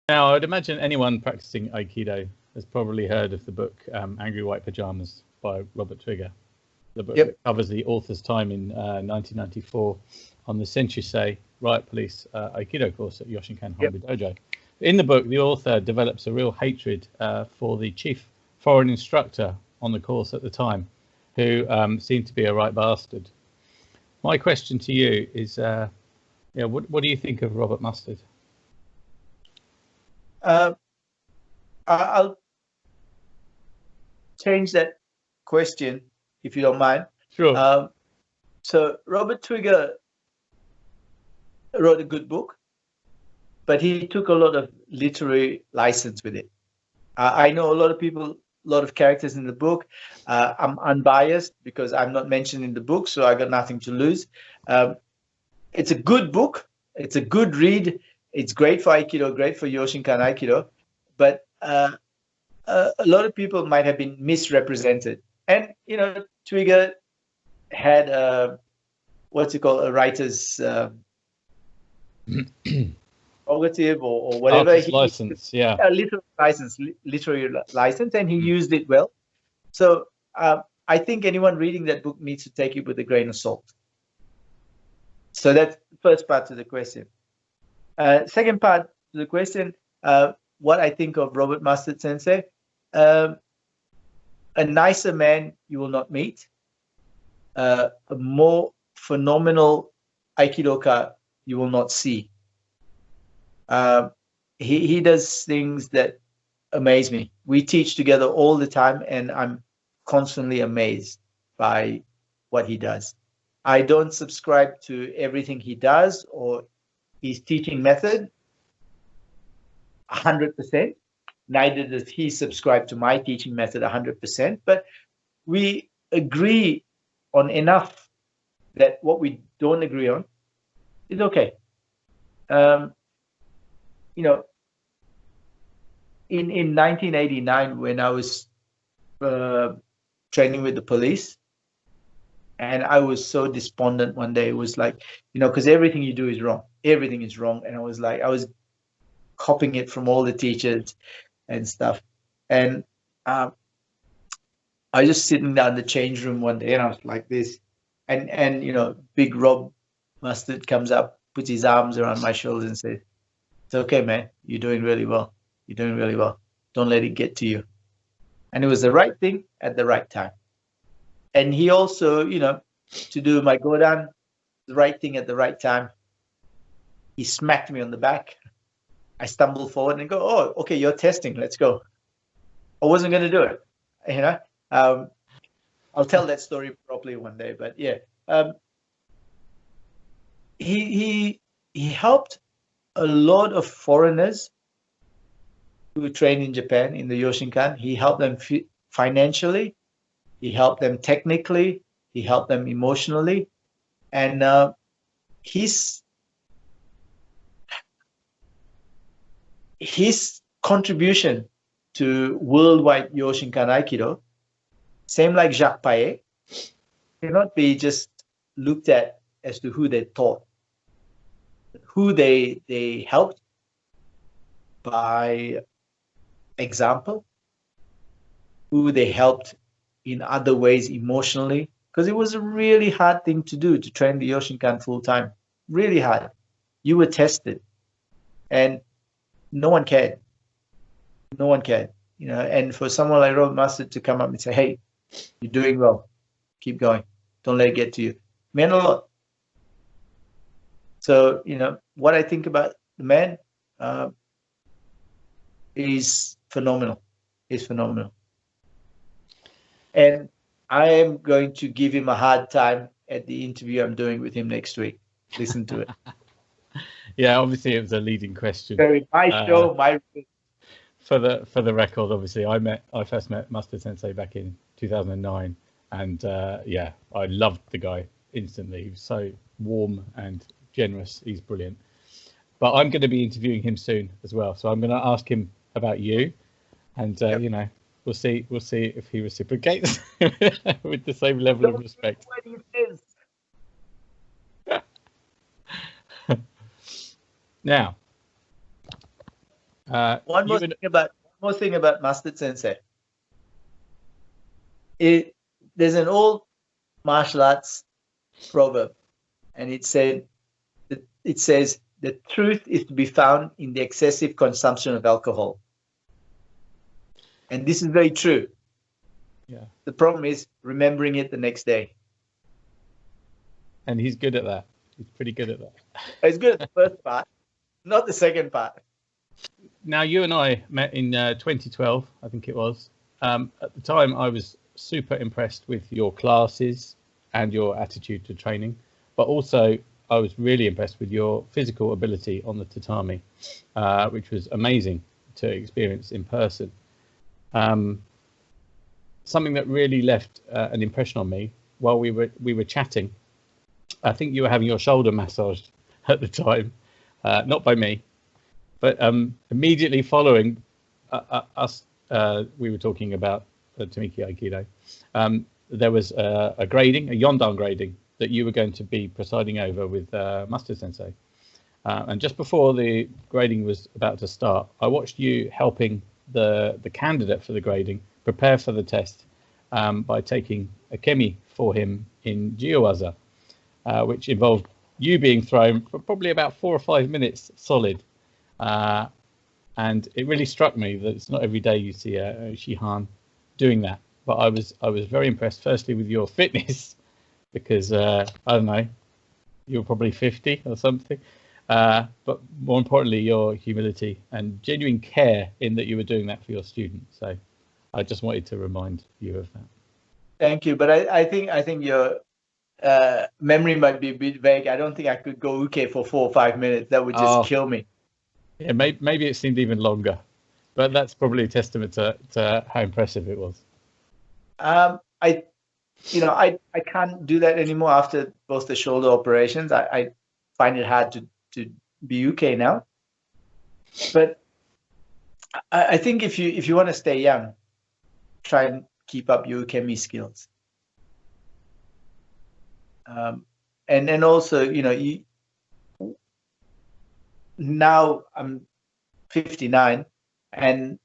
Now, I'd imagine anyone practicing Aikido has probably heard of the book Angry White Pyjamas by Robert Trigger. The book covers the author's time in 1994 on the Sensei Riot Police Aikido course at Yoshinkan Honbu Dojo. In the book, the author develops a real hatred for the chief foreign instructor on the course at the time, who seemed to be a right bastard. My question to you is, what do you think of Robert Mustard? I'll change that question, if you don't mind. Sure. So Robert Trigger wrote a good book, but he took a lot of literary license with it. I know a lot of people, a lot of characters in the book. I'm unbiased because I'm not mentioned in the book, so I got nothing to lose. It's a good book. It's a good read. It's great for Aikido, great for Yoshinkan Aikido, but a lot of people might have been misrepresented. And, Trigger had a writer's prerogative or whatever. Artist license, yeah. A literary license, and he used it well. So I think anyone reading that book needs to take it with a grain of salt. So that's the first part to the question. Second part to the question, what I think of Robert Mustard Sensei. A nicer man you will not meet. A more phenomenal Aikidoka you will not see. He does things that amaze me. We teach together all the time, and I'm constantly amazed by what he does. I don't subscribe to everything he does or his teaching method 100%. Neither does he subscribe to my teaching method 100%, but we agree on enough that what we don't agree on is okay. In 1989, when I was training with the police, and I was so despondent one day, it was like, because everything you do is wrong. Everything is wrong. And I was copying it from all the teachers and stuff. And I was just sitting down in the change room one day, and I was like this. And big Rob Mustard comes up, puts his arms around my shoulders and says, "It's okay, man. You're doing really well. You're doing really well. Don't let it get to you." And it was the right thing at the right time. And he also, to do my Godan, the right thing at the right time, he smacked me on the back. I stumbled forward and go, "Oh, okay, you're testing. Let's go." I wasn't going to do it. I'll tell that story properly one day. But yeah, he helped a lot of foreigners who train in Japan in the Yoshinkan. He helped them financially. He helped them technically. He helped them emotionally. And his contribution to worldwide Yoshinkan Aikido, same like Jacques Paillet, cannot be just looked at as to who they taught, who they helped by example, who they helped in other ways emotionally, because it was a really hard thing to do, to train the Yoshinkan full time. Really hard. You were tested, and no one cared. No one cared, And for someone like Robert Mustard to come up and say, "Hey, you're doing well. Keep going. Don't let it get to you," meant a lot. So, what I think about the man is phenomenal. Is phenomenal. And I am going to give him a hard time at the interview I'm doing with him next week. Listen to it. Yeah, obviously it was a leading question. My show, my. For the record, obviously, I first met Mustard Sensei back in 2009, and I loved the guy instantly. He was so warm and generous. He's brilliant. But I'm going to be interviewing him soon as well, so I'm going to ask him about you, and we'll see if he reciprocates with the same level of respect. Now, One more thing about Master Sensei. There's an old martial arts proverb, and it says the truth is to be found in the excessive consumption of alcohol. And this is very true. Yeah. The problem is remembering it the next day. And he's good at that. He's pretty good at that. He's good at the first part, not the second part. Now, you and I met in 2012, I think it was. At the time, I was super impressed with your classes and your attitude to training, but also I was really impressed with your physical ability on the tatami, which was amazing to experience in person. Something that really left an impression on me while we were chatting. I think you were having your shoulder massaged at the time, not by me, but immediately following us, we were talking about Tamiki Aikido. There was a grading, a Yondan grading, that you were going to be presiding over with Master Sensei. And just before the grading was about to start, I watched you helping the candidate for the grading prepare for the test by taking ukemi for him in Jiwaza, which involved you being thrown for probably about 4 or 5 minutes solid. And it really struck me that it's not every day you see a Shihan doing that. But I was very impressed, firstly, with your fitness, because I don't know, you were probably 50 or something. But more importantly, your humility and genuine care in that you were doing that for your students. So I just wanted to remind you of that. Thank you. But I think your memory might be a bit vague. I don't think I could go uke for 4 or 5 minutes. That would just kill me. Yeah, maybe it seemed even longer, but that's probably a testament to how impressive it was. I can't do that anymore after both the shoulder operations. I find it hard to be UK now. But I think if you want to stay young, try and keep up your ukemi skills. And also, now I'm 59, and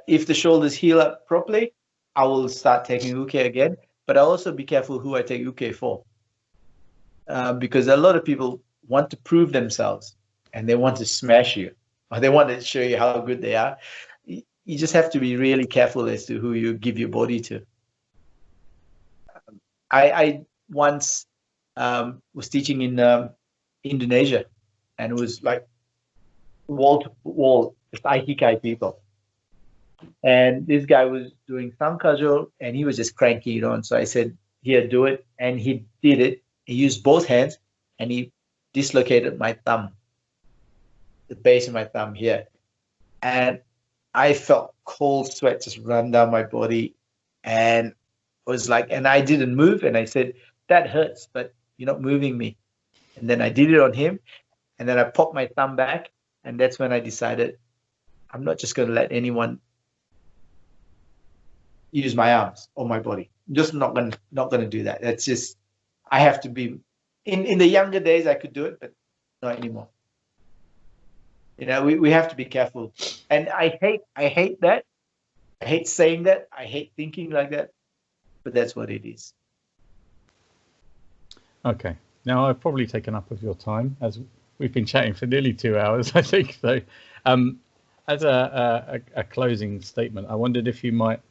if the shoulders heal up properly, I will start taking uke again. But I'll also be careful who I take uke for, because a lot of people want to prove themselves and they want to smash you, or they want to show you how good they are. You just have to be really careful as to who you give your body to. I once was teaching in Indonesia, and it was like wall to wall, just Aikikai people. And this guy was doing sankajo, and he was just cranking it on. So I said, "Here, do it." And he did it. He used both hands, and he dislocated my thumb, the base of my thumb here. And I felt cold sweat just run down my body, and was like, and I didn't move. And I said, "That hurts, but you're not moving me." And then I did it on him, and then I popped my thumb back, and that's when I decided I'm not just going to let anyone use my arms or my body. I'm just not going to do that. That's just, I have to be. In the younger days, I could do it, but not anymore. We have to be careful. And I hate that. I hate saying that. I hate thinking like that. But that's what it is. Okay. Now, I've probably taken up of your time, as we've been chatting for nearly 2 hours, I think. So as a closing statement, I wondered if you might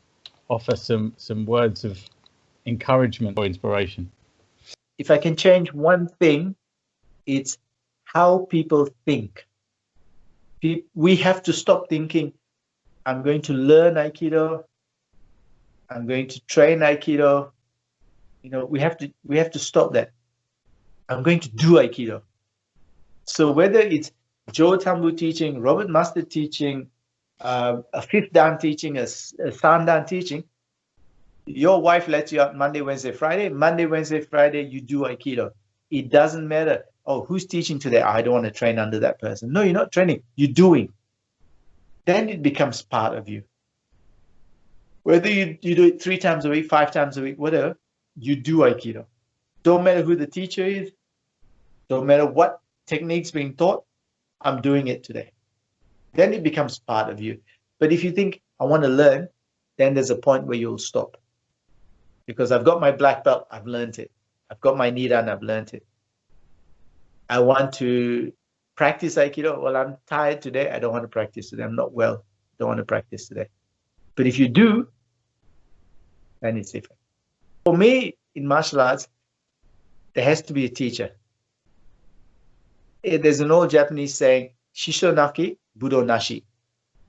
offer some words of encouragement or inspiration. If I can change one thing, it's how people think. We have to stop thinking, I'm going to learn Aikido, I'm going to train Aikido. We have to stop that. I'm going to do Aikido. So whether it's Joe Thambu teaching, Robert Master teaching, a fifth dan teaching, a sandan teaching, your wife lets you out Monday, Wednesday, Friday. Monday, Wednesday, Friday, you do Aikido. It doesn't matter. Oh, who's teaching today? I don't want to train under that person. No, you're not training. You're doing. Then it becomes part of you. Whether you do it 3 times a week, 5 times a week, whatever, you do Aikido. Don't matter who the teacher is. Don't matter what technique's being taught. I'm doing it today. then it becomes part of you. But if you think, I want to learn, then there's a point where you'll stop. Because I've got my black belt, I've learned it. I've got my Nidan, I've learned it. I want to practice Aikido. Well, I'm tired today. I don't want to practice today. I'm not well. Don't want to practice today. But if you do, then it's different. For me, in martial arts, there has to be a teacher. There's an old Japanese saying, Shisho naki, Budo nashi,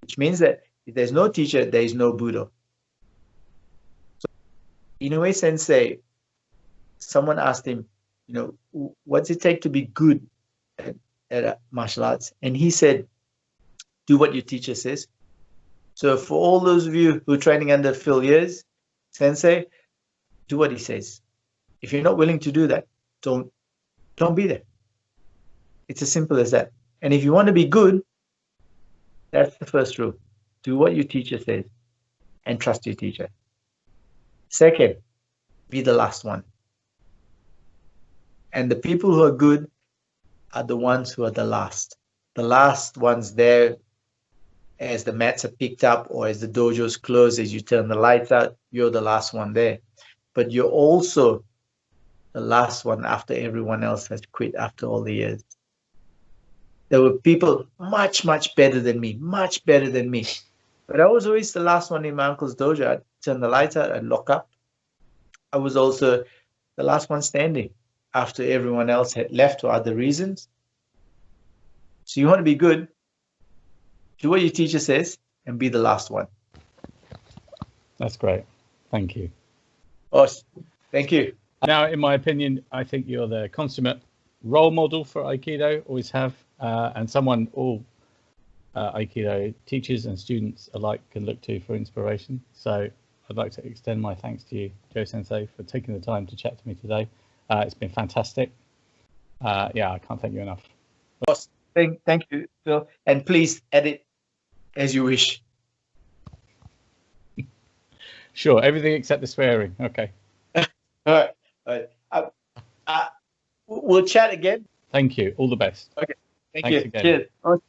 which means that if there's no teacher, there is no Budo. So, Inoue Sensei, someone asked him, what's it take to be good at martial arts? And he said, do what your teacher says. So for all those of you who are training under Phil Years, Sensei, do what he says. If you're not willing to do that, don't be there. It's as simple as that. And if you want to be good, that's the first rule. Do what your teacher says and trust your teacher. Second, be the last one. And the people who are good are the ones who are the last. The last ones there as the mats are picked up or as the dojos close, as you turn the lights out, you're the last one there. But you're also the last one after everyone else has quit after all the years. There were people much, much better than me, much better than me. But I was always the last one in my uncle's dojo. I'd turn the lights out, I'd lock up. I was also the last one standing after everyone else had left for other reasons. So you want to be good, do what your teacher says, and be the last one. That's great. Thank you. Awesome. Thank you. Now, in my opinion, I think you're the consummate role model for Aikido, always have, and someone all Aikido teachers and students alike can look to for inspiration. So I'd like to extend my thanks to you, Joe Sensei, for taking the time to chat to me today. It's been fantastic. Yeah, I can't thank you enough. Awesome. Thank you, Phil. And please edit as you wish. Sure, everything except the swearing. Okay. All right. We'll chat again. Thank you. All the best. Okay. Thanks you. Again. Cheers.